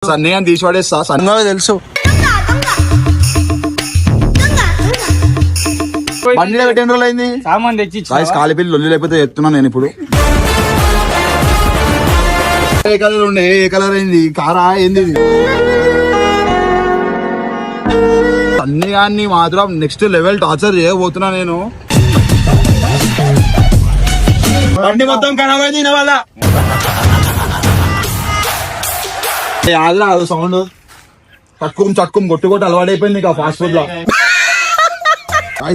సన్నీ అని తీసి పడేస్తా. సన్నగా తెలుసు బండిలో పెట్టిన రోజులు అయింది. సామాన్ తెచ్చి కాలిపిల్లి లొల్లి లేకపోతే చెప్తున్నా నేను ఇప్పుడు. ఏ కలర్ ఉండే ఏ కలర్ అయింది కారా ఏంది ఇది? సన్నీ గాన్ని మాత్రం నెక్స్ట్ లెవెల్ టార్చర్ చేయబోతున్నా నేను. బండి మొత్తం ఖరాబ్ అయింది నా వల్ల. సౌండ్ చట్టుకుం కొట్టు అలవాటైపోయింది నీకు ఫాస్ట్ ఫుడ్ లో.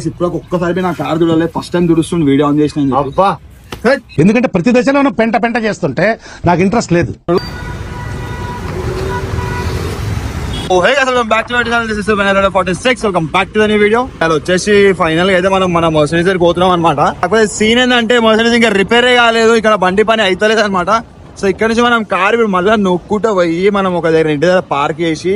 ఇప్పుడు ఒక్కసారి నా కార్ చూడాలి. ఫస్ట్ టైం చూడుస్తుంది వీడియో ఆన్ చేసిన. అబ్బా ఎందుకంటే ప్రతి దశలోనూ పెంట పెంట చేస్తుంటే నాకు ఇంట్రెస్ట్ లేదు. వచ్చేసి ఫైనల్ గా అయితే మనం మన మర్సిడీస్ దగ్గరికి పోతున్నాం అనమాట. కాకపోతే సీన్ ఏంటంటే మర్సిడీస్ ఇంకా రిపేర్ కాలేదు, ఇక్కడ బండి పని అయితలేదు అనమాట. సో ఇక్కడ నుంచి మనం కార్ ఇప్పుడు మళ్ళీ నొక్కుంటూ పోయి మనం ఒక దగ్గర ఇంటి దగ్గర పార్క్ చేసి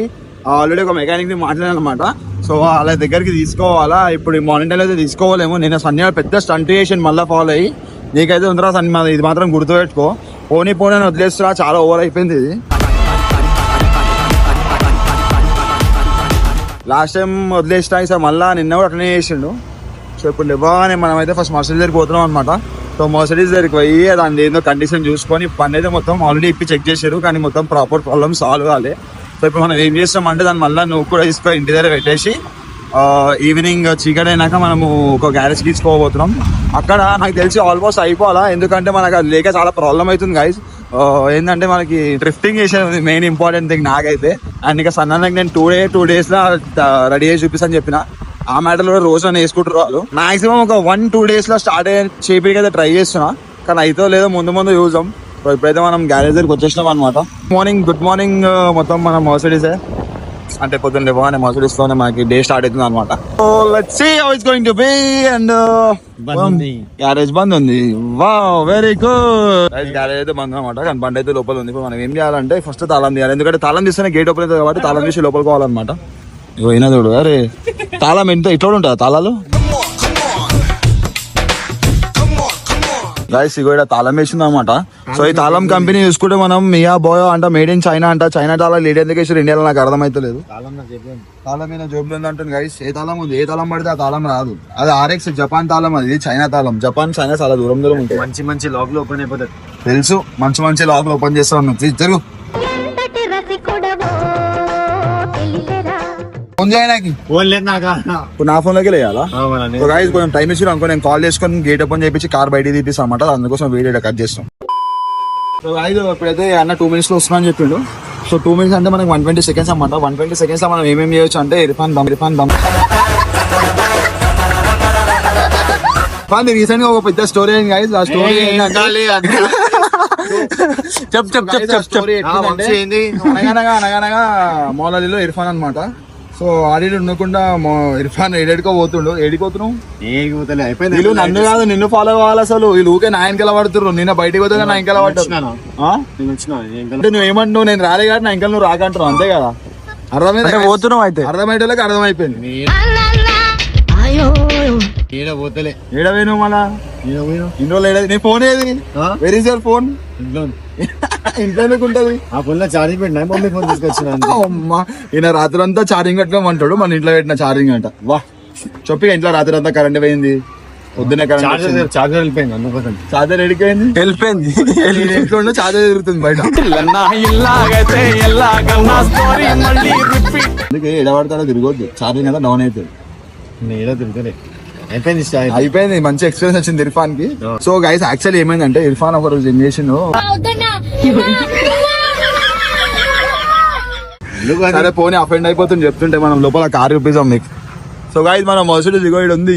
ఆల్రెడీ ఒక మెకానిక్ ని మాట్లాడాలన్నమాట. సో వాళ్ళ దగ్గరికి తీసుకోవాలా. ఇప్పుడు మార్నింగ్ టైం అయితే తీసుకోవాలేమో. నేను సన్నీ పెద్ద స్టంట్ చేసి మళ్ళీ ఫాలో అయ్యి నీకైతే ఉందిరా సన్నీ, ఇది మాత్రం గుర్తుపెట్టుకో. పోనీ అని వదిలేస్తున్నా, చాలా ఓవర్ అయిపోయింది ఇది. లాస్ట్ టైం వదిలేసినా సార్ మళ్ళీ నిన్న కూడా అట్లనే చేసిండు. సో ఇప్పుడు ఇవ్వగానే మనం అయితే ఫస్ట్ మర్సిడీస్ దగ్గరికి పోతున్నాం అనమాట. సో మర్సిడీస్ దగ్గరికి పోయి దాని ఏదో కండిషన్ చూసుకొని పని అయితే మొత్తం ఆల్రెడీ ఇప్పి చెక్ చేశారు, కానీ మొత్తం ప్రాపర్ ప్రాబ్లమ్ సాల్వ్ కాలే. సో ఇప్పుడు మనం ఏం చేస్తామంటే దాన్ని మళ్ళీ నువ్వు కూడా తీసుకొని ఇంటి దగ్గర పెట్టేసి ఈవినింగ్ చీకటి అయినాక మనము ఒక గ్యారేజ్ తీసుకోబోతున్నాం. అక్కడ నాకు తెలిసి ఆల్మోస్ట్ అయిపోవాలా, ఎందుకంటే మనకు అది లేక చాలా ప్రాబ్లం అవుతుంది గైస్. ఏంటంటే మనకి డ్రిఫ్టింగ్ చేసేది మెయిన్ ఇంపార్టెంట్ థింగ్ నాకైతే. అండ్ ఇంకా సన్నానికి నేను 2 days లో రెడీ చేసి చూపిస్తాను చెప్పిన. ఆ మ్యాటర్లో కూడా రోజు అని వేసుకుంటారు వాళ్ళు. మాక్సిమం ఒక 1-2 days లో స్టార్ట్ అయ్యే చేపికి అయితే ట్రై చేస్తున్నా, కానీ అయితే లేదో ముందు చూద్దాం. ఇప్పుడైతే మనం గ్యారేజ్ దగ్గరికి వచ్చేసినాం అనమాట. గుడ్ మార్నింగ్ మొత్తం మన మర్సిడీసే, అంటే పొద్దున్న లేవగానే మర్సిడీస్ తోనే మనకి డే స్టార్ట్ అవుతుంది అనమాట. గ్యారేజ్ బంద్ ఉంది. Wow, very good. గ్యారేజ్ అయితే బంద్ అనమాట, కానీ బండి అయితే లోపల ఉంది. ఇప్పుడు మనం ఏం చేయాలంటే ఫస్ట్ తాళం తీయాలి, ఎందుకంటే తాళం తీస్తేనే గేట్ ఓపెన్ అవుతుంది కాబట్టి తాళం తీసి లోపలికి పోవాలన్నమాట. ఇగో అయినా చూడు, అరే తాళం ఎంత ఇట్లా ఉంటుందా తాళాలు గైస్. ఇగో ఇక్కడ తాళం వేసింది అనమాట. సో ఈ తాళం కంపెనీ చూసుకుంటే మనం మియా బోయో అంట, మేడ్ ఇన్ చైనా అంట. చైనా తాళం లీడ్ ఎందుకు వేసారు ఇండియాలో నాకు అర్థమైతలేదు. తాళం మీద జోబులు ఉంది అంటుంది గైస్. ఏ తాళం ఉంది, ఏ తాళం పడితే ఆ తాళం రాదు. అది RX జపాన్ తాళం, అది చైనా తాళం. జపాన్ చైనా చాలా దూరం ఉంటుంది. మంచి లాక్ లో ఓపెన్ అయిపోతుంది తెలుసు, మంచి లాక్ లో ఓపెన్ చేస్తాను. జరుగు ఫోన్ చేయడానికి. నా ఫోన్ లోకి వేయాలా కొంచెం టైం ఇచ్చి అనుకో, నేను కాల్ చేసుకొని గేట్ ఓపెన్ చేయించి కార్ బయట తీపిస్తాం అనమాట. అందుకోసం వీడియో కట్ చేస్తాం. సో గాయ్స్ ఇప్పుడైతే అన్న 2 minutes లో వస్తున్నా అని చెప్పిండు. సో 2 minutes అంటే మనకి 120 seconds అనమాట. 120 seconds లో మనం ఏమేమి చేయొచ్చు అంటే ఇర్ఫాన్ దమ్ రీసెంట్ గా ఒక పెద్ద స్టోరీ అయింది గాయ్స్. ఆ స్టోరీ అనగనగా మౌలాలీలో ఇర్ఫాన్ అనమాట. సో ఆడిడు ఉండకుండా ఇర్ఫాన్ ఎడెడుకో పోతుండు. ఏడిపోతున్నావు వీళ్ళు నన్ను కాదు నిన్ను ఫాలో కావాలి. అసలు వీళ్ళు ఊకే నా ఇంకెలా పడుతున్నారు. నిన్న బయటకు పోతే నా ఇంకెలా పడ్డారు అంటే నువ్వు ఏమంటున్నావు, నేను రాలే కాబట్టి నా ఇంకా నువ్వు రాకంటున్నావు అంతే కదా. అర్థమైంది పోతున్నావు అయితే అర్థమయ్యేటోళ్ళకి అర్థమైపోయింది. ఏడవేను మళ్ళా ఇన్ని రోజులు నీ ఫోన్ ఏది, వెర్ ఇస్ యువర్ ఫోన్? ఇంట్లో ఉంటది. ఆ ఫోన్ లో ఛార్జింగ్ పెట్టినా మమ్మీ ఫోన్ తీసుకొచ్చిన. అమ్మా ఈయన రాత్రి అంతా ఛార్జింగ్ పెట్టమంటాడు, మన ఇంట్లో పెట్టిన ఛార్జింగ్ అంట. వా చెప్పి ఇంట్లో రాత్రి అంతా కరెంట్ పోయింది, పొద్దున్నే కరెంట్ చార్జర్ వెళ్ళిపోయింది. అందుకోసం చార్జర్ వెళ్ళిపోయింది. ఇంట్లో చార్జర్ తిరుగుతుంది బయట. అందుకే ఎడబడతాడో తిరగొద్దు, ఛార్జింగ్ అంతా డౌన్ అవుతుంది. నేను తిరుగుతలే, అయిపోయింది. మంచి ఎక్స్పీరియన్స్ వచ్చింది ఇర్ఫాన్ కి. సో గైస్ యాక్చువల్లీ ఏమైందంటే ఇర్ఫాన్ ఒక రోజు ఏం చేసిండు, సరే పోనీ అఫెండ్ అయిపోతుంది చెప్తుంటే మనం లోపల కార్ చూపిస్తాం మీకు. సో గైస్ మన మర్సిడీస్ ఇగో ఇక్కడ ఉంది.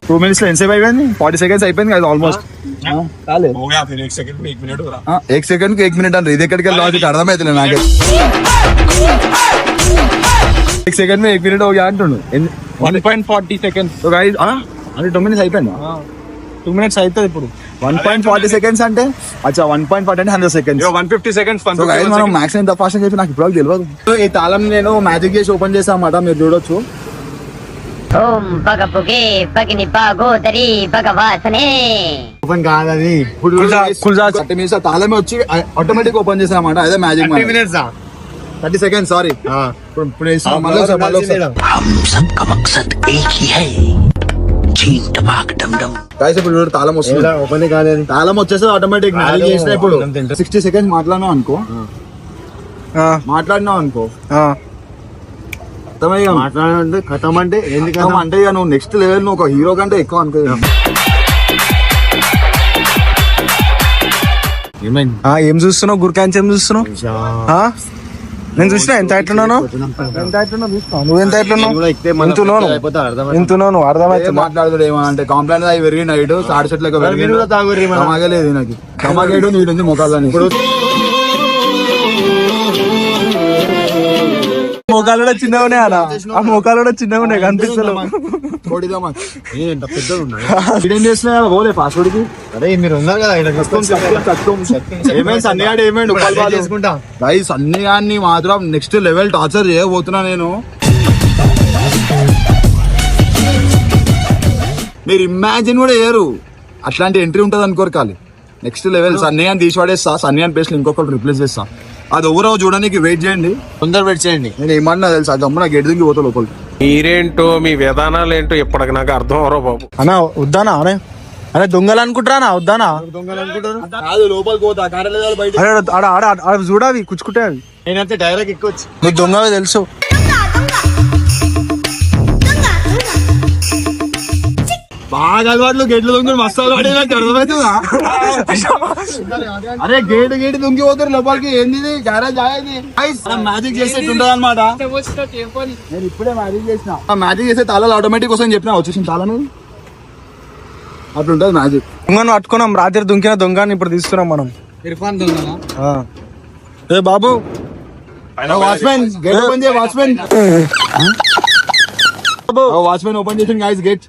2 minutes లో ఎంతసేపు అయిపోయింది? 40 seconds అయిపోయింది కదా ఆల్మోస్ట్. 1 second కి 1 minute అంటే ఇది ఎక్కడికి వెళ్ళి అర్థమైతే నాకు. 1 second में 1 minute हो गया అంటుండు. 1.40 seconds. సో గైస్ అంటే 2 minutes అయిపోయింది. 2 minutes అవుతుంది ఇప్పుడు. 1.40 seconds అంటే అచ్చా 1.40 అంటే 100 seconds. 150 seconds. సో గైస్ మనం మ్యాక్స్ ఎంత ఫాస్ట్ అని చెప్పి నాకు ఇప్పుడు తెలియదు. సో ఈ తాళం నేను మ్యాజిక్ చేసి ఓపెన్ చేసా అన్నమాట, మీరు చూడొచ్చు. ఓం పగపుగే పగిని పాగోదరి భగవాసనే. ఓపెన్ కాదు ఇప్పుడు కుల్జా 30 minutes తాళమే వచ్చి ఆటోమేటిక్ ఓపెన్ చేసా అన్నమాట. అదే మ్యాజిక్ 30 seconds సారీ. ఇప్పుడు వేస్తాం, మళ్ళీ ఒకసారి, మళ్ళీ ఒకసారి. हम सबका मकसद एक ही है, चीन टमाक डम डम। Guys, ఇప్పుడు చూడు తాళం వస్తుంది. ఓపెన్ కాలేదు. తాళం వచ్చేసి ఆటోమేటిక్ మ్యాజిక్ చేసిన. ఇప్పుడు 60 seconds మాట్లాడినావు అనుకో, మాట్లాడినావు అనుకో అర్థమయ్యా. మాట్లాడంటే కథం అంటే ఏంది కథం అంటే ఇక నువ్వు నెక్స్ట్ లెవెల్, నువ్వు ఒక హీరో కంటే ఎక్కువ అనుకో. ఏం చూస్తున్నావు గుర్కాంచి? ఏం చూస్తున్నావు? నేను చూసినా ఎంత ఎట్లున్నాను, నువ్వేంత ఎట్లున్నావు, ఎంతున్నావు అర్థమైతే. మాట్లాడదు ఏమంటే కాంప్లైంట్ అవి పెరిగి నైట్ సాడి చెట్లకు తమాగలేదు నాకు తమాగేడు నీటుంది ముఖాలని. మోకాలు కూడా చిన్నగా ఉన్నాయి అలా, ఆ మోకాలు కూడా చిన్నగా ఉన్నాయి కనిపిస్తలేవు. ఏం చేస్తున్నా పోలే పాస్వర్డ్ కి. అరే మీరు ఉన్నారు కదా ఏమైంది సన్నిగాడు, ఏమైంది గైస్ సన్నిగాన్ని మాత్రం నెక్స్ట్ లెవెల్ టార్చర్ చేయబోతున్నా నేను. మీరు ఇమాజిన్ కూడా చేయరు, అట్లాంటి ఎంట్రీ ఉంటుంది అనుకోరు. కాలి నెక్స్ట్ లెవెల్ సన్నిగాన్ని తీసి పడేస్తా, సన్నిగాని ప్లేస్ లో ఇంకొకటి రిప్లేస్ చేస్తా. అది ఎవరో చూడడానికి వెయిట్ చేయండి, తొందర వెయిట్ చేయండి. నేను ఏమన్నా తెలుసా, గమ్మున గెట్ దింగి పోతా లోపలికి. మీరేంటో మీ విధానాలు ఏంటో ఇప్పటికి నాకు అర్థం అవరో బాబు. అన్నా వద్దానా? అరే దొంగలు అనుకుంటారా? వద్దానా? కాదు లోపలికి పోతా, కార్యాలయాలు బయట. అరే ఆడ ఆడ అవి చూడాలి, కుచ్చుకుంటే అవి. నేనంటే డైరెక్ట్ ఎక్కొచ్చు. నీకు దొంగ తెలుసు. బాగా అలవాట్లు గేట్లు దొంగ మస్తు అలవాటు అర్థమవుతుందా? అరే గేట్ దొంగి పోతారు లోపలికి. ఏంది గ్యారేజ్ మ్యాజిక్ చేసేట్టు ఉంటది అనమాట. నేను ఇప్పుడే మ్యాజిక్ చేసిన, మ్యాజిక్ చేసే తాళాలు ఆటోమేటిక్ కోసం చెప్పిన వచ్చేసిన తాళను అట్లుంటది మ్యాజిక్. దొంగను పట్టుకున్నాం, రాత్రి దుంకిన దొంగని ఇప్పుడు తీస్తున్నాం మనం. ఇర్ఫాన్ దొంగనా? ఏ బాబు వాచ్మెన్ గేట్ ఓపెన్ చేయ. వాచ్మెన్ వాచ్మెన్ ఓపెన్ చేసిన guys gate.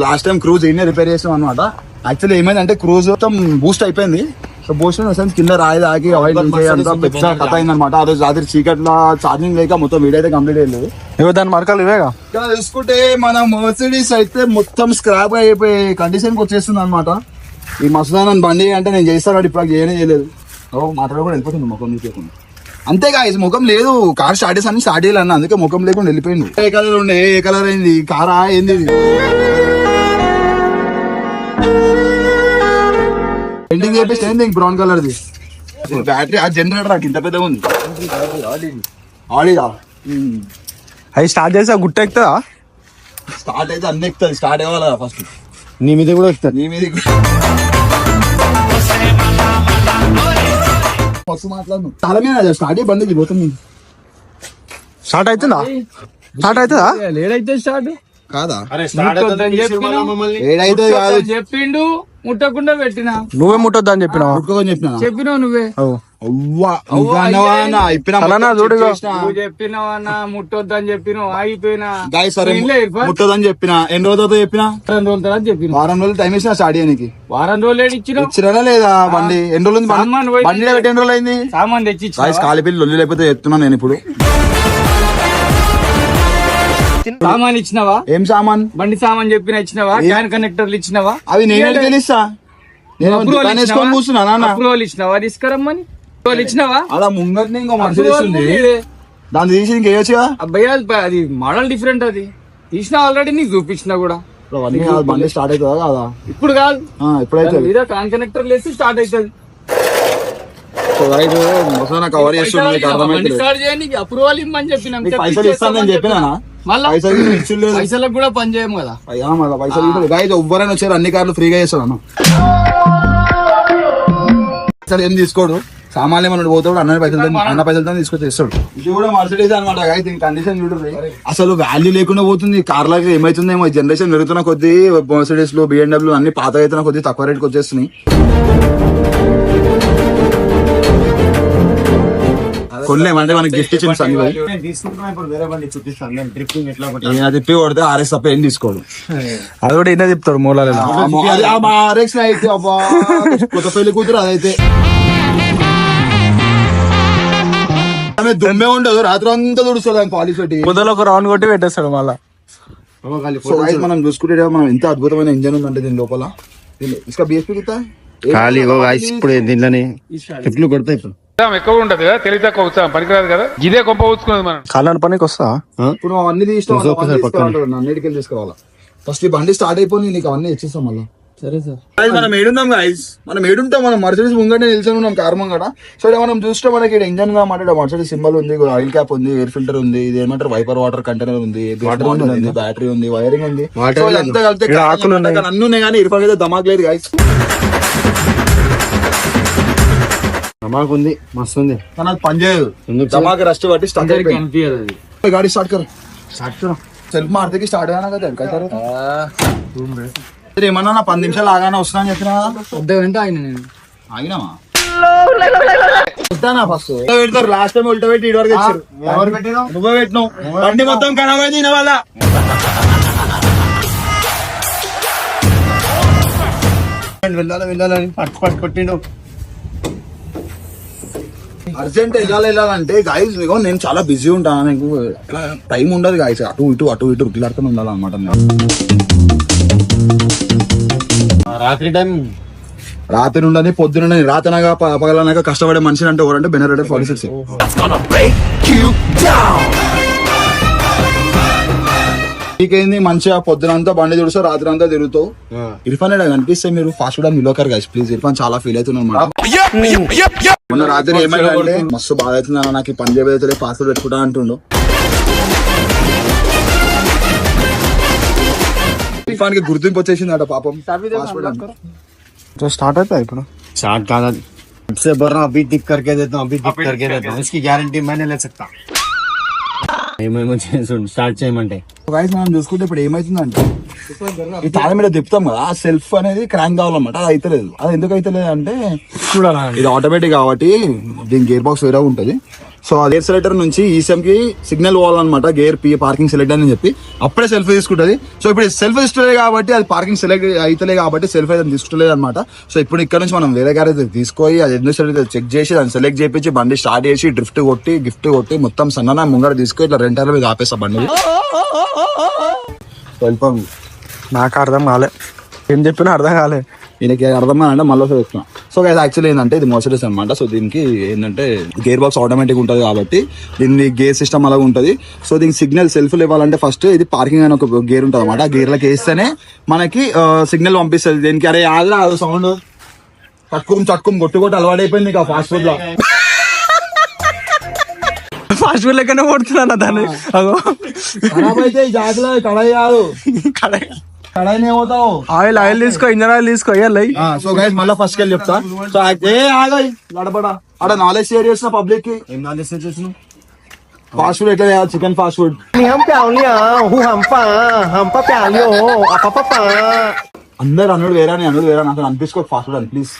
Last time cruise ఏం రిపేర్ చేసాం అనమాట. యాక్చువల్లీ ఏమైందంటే క్రూజ్ మొత్తం బూస్ట్ అయిపోయింది. సో బూస్ట్ కింద రాయి తాగి ఆయిల్ అంతా పెద్ద కథ అయింది అనమాట. ఆ రోజు రాత్రి చీకట్లో ఛార్జింగ్ లేక మొత్తం వీడియో అయితే కంప్లీట్ అయ్యలేదు. ఇవో దాని మరకలు ఇవేగా. ఇక్కడ చూసుకుంటే మన మర్సిడీస్ అయితే మొత్తం స్క్రాప్ అయిపోయి కండిషన్ కి వచ్చేస్తుంది అనమాట. ఈ మసదాన్ బండి అంటే నేను చేస్తాను, ఇప్పుడు చేయలేదు. మాట్లాడ కూడా వెళ్ళిపోతుంది ముఖం లేకుండా. అంతేగా ఇది ముఖం లేదు, కార్ స్టార్ట్ చేసి స్టార్ట్ చేయాలన్న, అందుకే ముఖం లేకుండా వెళ్ళిపోయింది. ఏ కలర్ ఉండే, ఏ కలర్ అయింది కారా, ఏంది పెయింటింగ్ చేపిస్తే ఏంది బ్రౌన్ కలర్ ది బ్యాటరీ. ఆ జనరేటర్ ఇంత పెద్దగా ఉంది. ఆడిదా అవి స్టార్ట్ చేసి ఆ గుట్ట ఎక్కుతుందా? స్టార్ట్ అయితే అన్ని ఎక్కుతుంది. స్టార్ట్ అవ్వాలి ఫస్ట్. నీ మీద కూడా ఎక్కుతుంది. నీ మీద మస్తు మాట్లాడు. తల మీద స్టార్ట్ అయ్యి బండికి పోతుంది. స్టార్ట్ అవుతుందా? స్టార్ట్ అవుతుందా? లేడైతే స్టార్ట్ కాదా? చెప్పినా ఏడైతే కాదు చెప్పిండు, ముట్టకుండా పెట్టినా. నువ్వే ముట్టొద్దా అని చెప్పినా? చెప్పినావు నువ్వే. నువ్వు చెప్పినావన్నా ముట్టొద్దని చెప్పినావు, ఆగిపోయినా. ముట్టదని చెప్పిన. ఎన్ని రోజులతో చెప్పిన? 2 రోజుల తర్వాత చెప్పిన. వారం రోజులు టైం ఇచ్చిన స్టార్ట్ చేయడానికి. వారం రోజులు ఇచ్చినావు. ఇచ్చినా లేదా బండి? ఎన్ని రోజులు బండి పెట్టి ఎన్ని రోజులు అయింది? సామాన్ తెచ్చి కాలిపిల్లి లొల్లి లేకపోతే చెప్తున్నా నేను ఇప్పుడు. సామాన్ ఇచ్చినావా? ఏం సామాన్? బండి సామాన్ చెప్పిన ఇచ్చినావా? క్యాన్ కనెక్టర్లు ఇచ్చినావా? అవి నేను తెలుస్తా. నేను కూర్చున్నా. అప్రూవల్ ఇచ్చినావా? తీసుకురమ్మని అప్రూవల్ ఇచ్చినావా? అలా ముంగట్ని ఇంకో మర్సిడీస్ ఉంది, దాన్ని తీసి ఇంకేయచ్చుగా. అబ్బాయి అది మోడల్ డిఫరెంట్, అది తీసిన ఆల్రెడీ నీకు చూపించినా కూడా. బండి స్టార్ట్ అవుతుందా కాదా? ఇప్పుడు కాదు, ఇప్పుడైతే మీద క్యాన్ కనెక్టర్ లేసి స్టార్ట్ అవుతుంది. కవర్ చేస్తుంది. స్టార్ట్ చేయడానికి అప్రూవల్ ఇమ్మని చెప్పినాం. పైసలు ఇస్తానని చెప్పినా మళ్ళీ పైసలకు కూడా పని చేయము కదా. పైసలు ఎవ్వరైనా వచ్చారు, అన్ని కార్లు ఫ్రీగా చేస్తాడు అన్న. అసలు ఏం తీసుకోడు, సామాన్లు ఏమన్నా పోతాడు, అన్న పైసలతో తీసుకొచ్చి చేస్తాడు. ఇది కూడా మర్సిడీస్ అనమాట. దీని కండిషన్ చూడండి, అసలు వాల్యూ లేకుండా పోతుంది. కార్లకి ఏమైతుందేమో, జనరేషన్ పెరుగుతున్న కొద్దీ మర్సిడీస్ లో BMW అన్ని పాత అవుతున్న కొద్దీ తక్కువ రేట్కి వచ్చేస్తున్నాయి. కొనలేమంటే మనకి గిఫ్ట్ ఇచ్చింది సన్నీ భాయ్. తిప్పి కొడితే RX తప్ప ఏం తీసుకోడు. అది కూడా ఎన్న చెప్తాడు మూలాలు. RX అయితే కొత్త పెళ్లి కూతురు అదైతే అనే దుమ్మే ఉండదు, రాత్రి అంతా తుడుస్తుంది దాని పాలిష్ పెట్టి. పొద్దులో ఒక రౌండ్ కొట్టి పెట్టేస్తాడు మళ్ళా. సో guys, మనం చూసుకుంటే మనం ఎంత అద్భుతమైన ఇంజన్ ఉందంటే దీని లోపల. ఇసుక BSP కింద ఖాళీ ఇప్పుడు దీంట్లోనే చెట్లు కొడతాయి. ఇప్పుడు ఎక్కువ ఉంటది కదా, తెలివి తక్కువ ఉత్సాహం పనికిరాదు కదా, ఇదే గొప్ప ఊచుకున్నది మనం. కాలాన్ని పనికి వస్తా. ఇప్పుడు అన్ని అన్నిటికెళ్ళి తీసుకోవాలా. ఫస్ట్ ఈ బండి స్టార్ట్ అయిపోయి నీకు అవన్నీ ఇచ్చేస్తాం మళ్ళీ. సరే సార్. మనం ఏడుందాం గాయస్, మనం ఏడుంటాం, మనం మర్సిడీస్ ముంగట నిల్చొని ఉన్నాం, కార్ ముంగట. సో ఇక్కడ మనం చూస్తే మనకి ఇంజన్ మాట మర్సిడీస్ సింబల్ ఉంది, ఆయిల్ క్యాప్ ఉంది, ఎయిర్ ఫిల్టర్ ఉంది, ఇది ఏమంటారు వైపర్ వాటర్ కంటైనర్ ఉంది, ఉంది, బ్యాటరీ ఉంది, వైరింగ్ ఉంది, అంతా కలిపితే అన్ని ఉన్నాయి. కానీ ఇర్ఫాన్ అయితే ధమాక్ లేదు గాయస్. ధమాక్ ఉంది, మస్తు ఉంది. కానీ అది పని చేయదు, ధమాక్ రస్ట్ బట్టి స్టార్ట్ అయిపోయింది. కనిపించదు అది. గాడి స్టార్ట్ కరు, సెల్ఫ్ మారుతకి స్టార్ట్ అయినా కదా. ఏమన్నా నా 10 నిమిషాలు ఆగానే వస్తున్నా అని చెప్పినా అర్ధగంట ఆయన నేను ఆగినామా ఫస్ట్ పెడతారు. లాస్ట్ టైం ఉల్టా పెట్టి ఇటు వరకు వచ్చారు. నువ్వే పెట్టినావు, బండి మొత్తం ఖరాబ్ అయింది దీని వల్ల. వెళ్ళాలని పట్టు కొట్టిండు. అర్జెంట్ వెళ్ళాలంటే గాయస్ నేను చాలా బిజీ ఉంటాను, నాకు టైం ఉండదు గాయస్. అటు ఇటు ఉట్లాడుతూనే ఉండాలన్నమాట. రాత్రి ఉండని పొద్దున రాత్రనగా పగలనగా కష్టపడే మనిషి అంటే ఎవరంటే బెనరెడ్డి 46. నీకేంది మంచిగా పొద్దునంతా బండి చూడుస్తావు, రాత్రి అంతా తిరుగుతావు. ఇర్ఫాన్ కనిపిస్తే మీరు ఫాస్ట్ ఫుడ్ నిలోకర్ గాయస్ ప్లీజ్. ఇర్ఫాన్ చాలా ఫీల్ అవుతున్నా. మొన్న రాత్రి ఏమైందంటే మస్తు బాధ అవుతుంది, నాకు ఈ పని చేయలేదు, ఫాస్ట్ ఫుడ్ పెట్టుకుంటా అంటుండు. ఇర్ఫాన్ కి గుర్తింపు వచ్చేసింది అట పాపం. స్టార్ట్ అవుతా ఇప్పుడు. स्टार्ट काला सबसे बड़ा अभी टिक करके देता हूँ, अभी टिक करके देता हूँ, इसकी गारंटी मैंने ले सकता. స్టార్ట్ చేయమంటే గాయస్ మనం చూసుకుంటే ఇప్పుడు ఏమైతుందంటే ఈ తాళం మీద తిప్పుతాం కదా, ఆ సెల్ఫ్ అనేది క్రాంక్ కావాలన్నమాట. అది అయితలేదు. అది ఎందుకు అయితలేదు అంటే చూడాలి, ఇది ఆటోమేటిక్ కాబట్టి దీని గేర్ బాక్స్ వేరే ఉంటుంది. సో ఆ గేర్ సెలెక్టర్ నుంచి ఈసీఎం కి సిగ్నల్ పోవాలన్నమాట, గేర్ పి పార్కింగ్ సెలెక్ట్ అని చెప్పి అప్పుడే సెల్ఫ్ తీసుకుంటది. సో ఇప్పుడు సెల్ఫ్ ఇస్తలే కాబట్టి అది పార్కింగ్ సెలెక్ట్ అయితలే కాబట్టి సెల్ఫ్ అయితే తీసుకుంటలేదు అనమాట. సో ఇప్పుడు ఇక్కడ నుంచి మనం వేరే గారి తీసుకొని అది ఎందుకు చెక్ చేసి దాన్ని సెలెక్ట్ చేయించి బండి స్టార్ట్ చేసి గిఫ్ట్ కొట్టి మొత్తం సన్న ముంగడ తీసుకొని ఇట్లా రెంటర్ల మీద ఆపేస్తా బండి. వెళ్ళిపోయి నాకు అర్థం కాలే, ఏం చెప్పినా అర్థం కాలే. ఈయనకి అర్థం కాదంటే మళ్ళీ చెప్తున్నా. సో యాక్చువల్లీ ఏంటంటే ఇది మర్సిడీస్ అనమాట. సో దీనికి ఏంటంటే గేర్ బాక్స్ ఆటోమేటిక్ ఉంటుంది కాబట్టి దీన్ని గేర్ సిస్టమ్ అలాగే ఉంటుంది. సో దీనికి సిగ్నల్ సెల్ఫ్ ఇవ్వాలంటే ఫస్ట్ ఇది పార్కింగ్ అని ఒక గేర్ ఉంటుంది అనమాట. ఆ గేర్లకు వేస్తేనే మనకి సిగ్నల్ పంపిస్తుంది. దీనికి అరే ఆగరా సౌండ్ చట్టుకుని కొట్టు అలవాటైపోయింది ఇక ఫాస్ట్ ఫుడ్ లో. ఫాస్ట్ ఫుడ్ లెక్కనే కొడుతున్నా దాన్ని. ఖరాబ్ అయితే ఈ జాతిలో కడాయి కాదు, కడాయి ఏమవుతావు. ఆయిల్ తీసుకో, ఇంజన్ ఆయిల్ తీసుకో. సో గైస్ మళ్ళీ ఫస్ట్ వెళ్ళి చెప్తా. సో ఆగాయి నడపడా ఆడ నాలెడ్జ్ షేర్ చేసిన పబ్లిక్ కి. ఏం నాలెడ్జ్ చేస్తున్నావు? ఫాస్ట్ ఫుడ్ ఎట్లా చేయాలి, చికెన్ ఫాస్ట్ ఫుడ్. అందరు అన్నుడు వేరా నాకు అనిపించుకో ఫాస్ట్ ఫుడ్ అని ప్లీజ్.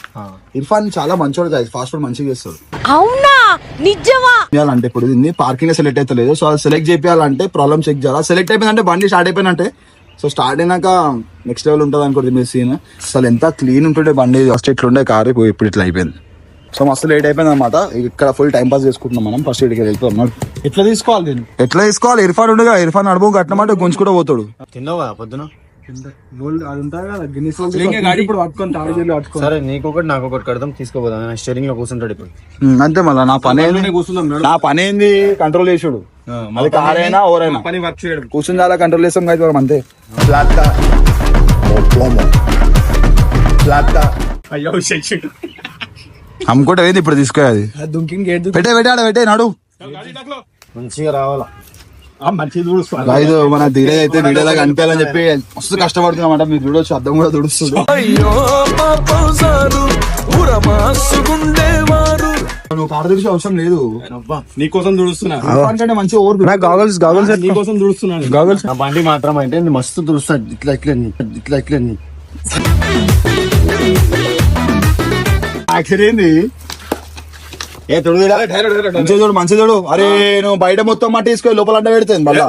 ఇర్ఫాన్ చాలా మంచోడు గాయస్, ఫాస్ట్ ఫుడ్ మంచిగా చేస్తాడు. అవునా నిజమా? చేయాలంటే ఇప్పుడు దీన్ని పార్కింగ్ సెలెక్ట్ అయితే లేదు. సో అది సెలెక్ట్ చేయాలంటే ప్రాబ్లమ్ చెక్ చేయాలి. సెలెక్ట్ అయిపోయిందంటే బండి స్టార్ట్ అయిపోయినట్టే. సో స్టార్ట్ అయినాక నెక్స్ట్ లెవెల్ ఉంటుంది అనుకోండి మీ సీన్. అసలు ఎంత క్లీన్ ఉంటుండే బండి, ఫస్ట్ ఇట్లుండే కారు ఇప్పుడు ఇట్లా అయిపోయింది. సో మస్తు లేట్ అయిపోయింది అనమాట. ఇక్కడ ఫుల్ టైం పాస్ చేసుకుంటున్నాం మనం. ఫస్ట్ ఇక్కడికి వెళ్తున్నాం. ఎట్లా తీసుకోవాలి ఇర్ఫాన్ ఉండగా, ఇర్ఫాన్ నడుపు కట్టమంటే గుంజుకుంటూ పోతాడు. తిన్నావు కదా పొద్దున? సరే నీకొకటి నాకొకటి కడదాం, తీసుకోపోదాం. స్టీరింగ్ లో కూర్చుంటాడు ఇప్పుడు. అంతే మళ్ళీ నా పని ఏంది కంట్రోల్ చేసుడు. అది కారైనా ఓరైనా పని వర్క్ చేయడం కూర్చుని చాలా కంట్రోల్ చేస్తాం కదా అంతే. అమ్ముకుంటే ఏంది ఇప్పుడు తీసుకోవాలి. పెట్టే నడు మంచిగా రావాలా. ఐదు మన ధీరజ్ అయితే వీడియోలా కనిపించాలని చెప్పి మస్తు కష్టపడుతున్నాం అంట. మీరు చూడొచ్చు, అర్థం కూడా తుడుస్తుంది. నువ్వు కారు తుడిచే అవసరం లేదు, నీకోసం దుడుస్తున్నా. మంచి ఓవర్ గాగల్స్ నీకోసం దుడుస్తున్నాను. గాగల్స్ నా బండి మాత్రం అంటే మస్తు దురుస్తాడు. ఇట్లా ఏంది మంచి చూడు. అరే నువ్వు బయట మొత్తం మట్టి తీసుకొని లోపల అంట పెడుతుంది మళ్ళీ.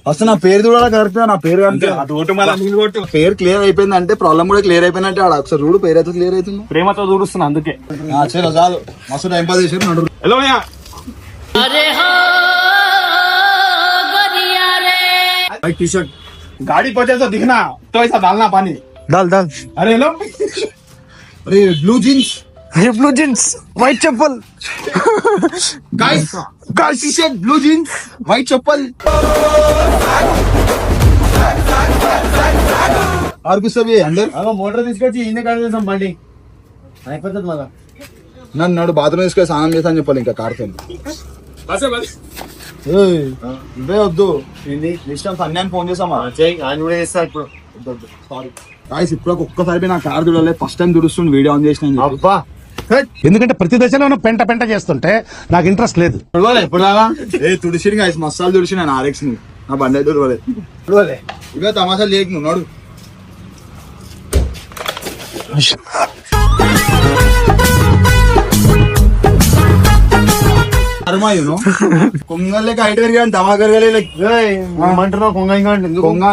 ఫస్ట్ నా పేరు చూడాలా కరెక్ట్. నా పేరు పేరు క్లియర్ అయిపోయింది అంటే ప్రాబ్లం కూడా క్లియర్ అయిపోయిందంటే ఆడ ఒకసారి చూడు పేరు అయితే క్లియర్ అవుతుంది. ప్రేమతో దూరుస్తున్నా అందుకే. చాలు మస్తు టైం పాస్ చేసారు. నడు टी शर्ट गाड़ी पहुंचे तो दिखना तो ऐसा डालना पानी डाल डाल अरे लो अरे ब्लू जीन्स ये ब्लू जीन्स व्हाइट चप्पल guys guys T shirt blue jeans white चप्पल और कुछ सब ये अंदर మోటార్ తీసుకొచ్చి ఈయన కాదు బండి అయిపోతుంది మళ్ళా నన్ను నాడు బాత్రూమ్ తీసుకొని స్నానం చేస్తా అని చెప్పాలి ఇంకా కార్తో ఇవే వద్దు ఇష్టం సన్నీ అని ఫోన్ చేసామా ఆయన కూడా చేస్తా ఇప్పుడు సారీ గాయస్ ఇప్పుడు ఒక్కసారి నా కార్ చూడాలి ఫస్ట్ టైం దురుస్తుంది వీడియో ఆన్ చేసిన అబ్బా ఎందుకంటే ప్రతి దశలోనూ పెంట పెంట చేస్తుంటే నాకు ఇంట్రెస్ట్ లేదు. ఇప్పుడు ఏ తుడిసిడు గాయస్ మసాలు తుడిసి నేను ఆర్ఎక్స్ ని నా బండి అయితే తుడవలే ఇవే తమాషా లేకు నువ్వు నడు కొంగల్ లేక హైట్ పెరిగా తమా కరగలే ఏమంటున్నావు కొంగ ఇంకా అంటే ఎందుకు? కొంగ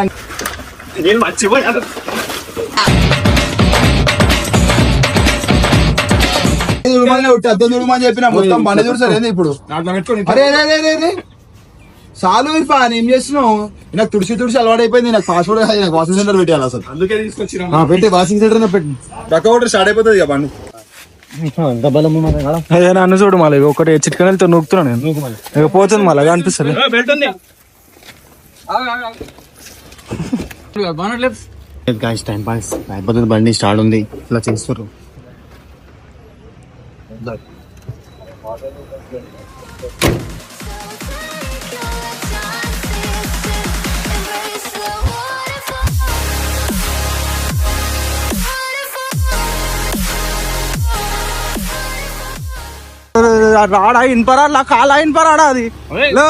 నేను మర్చిపోయాను అద్దం దుడుమని చెప్పిన మొత్తం బండి చూసారు ఏంది ఇప్పుడు అరే చాలు ఇర్ఫాన్ ఏం చేస్తున్నావు నాకు తుడిసి అలవాటు అయిపోయింది నాకు పాస్వర్డ్ నాకు వాషింగ్ సెంటర్ పెట్టాలి అసలు అందుకే తీసుకొచ్చిన పెట్టి వాషింగ్ సెంటర్ పెట్టి ట్రక్ అవుట్ స్టార్ట్ అయిపోతుంది ఇక బండి ఎంత బలము మన కాడ. అదే నన్ను చూడు మళ్ళీ ఒకటి చిట్కనెళ్తే నూకుతున్నా నేను ఇక పోతుంది మళ్ళీ అనిపిస్తుంది లేదు గాయ్స్ టైం పాస్ అయిపోతుంది బండి స్టార్ట్ ఉంది ఇట్లా చేస్తారు రాడా ఇన్పరా కాలా ఇన్పరాడా అది లో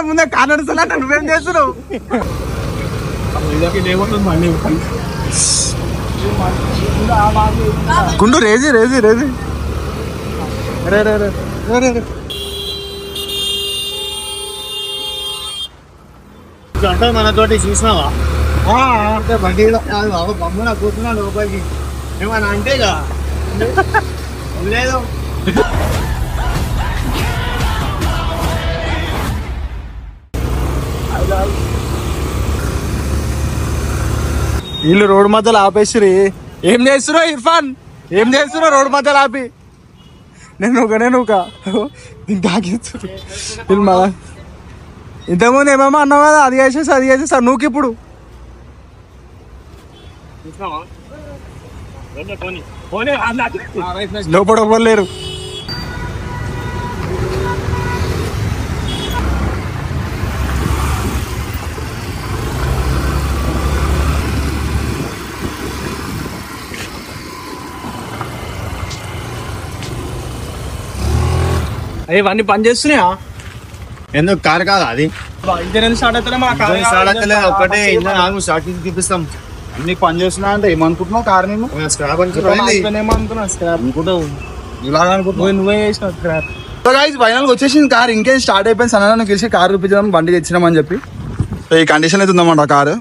ముందే కానడుసలా నువ్వేం చేస్తున్నావు గుండు రేజీ అంటే మనతోటి చూసినావా అంటే బండి బొమ్మన కూర్చున్నాడు లోపలికి ఏమన్నా అంటేగా లేదు వీళ్ళు రోడ్డు మధ్యలో ఆపేసిరి ఏం చేస్తున్నావు ఇర్ఫాన్ ఏం చేస్తున్నావు రోడ్డు మధ్యలో ఆపి నేను ఇంకా మళ్ళా ఇంతకుముందు ఏమేమో అన్నావు కదా అది చేసేసి నువ్వు ఇప్పుడు లోపల ఎవ్వరు లేరు ఇవన్నీ పని చేస్తున్నాయా ఎందుకు కారు కాదా అది ఇంజన్ స్టార్ట్ అవుతలే స్టార్ట్ అవుతలేదు ఒక్కటే ఇంజన్ ఆగు స్టార్ట్ చూపిస్తాం అన్ని పని చేస్తున్నా అంటే ఏమనుకుంటున్నావు కార్ నేను స్క్రాప్ అని ఏమనుకున్నా స్క్రాప్ అనుకుంటావు ఇలాగ అనుకుంటున్నావు నువ్వే చేసినావు స్క్రాప్. సో గైస్ ఫైనల్ వచ్చేసింది కార్ ఇంకేం స్టార్ట్ అయిపోయింది సన్న గెలిచి కార్ చూపించడం బండి తెచ్చినామని చెప్పి సో ఈ కండిషన్ అయితే ఉందన్నమాట కారు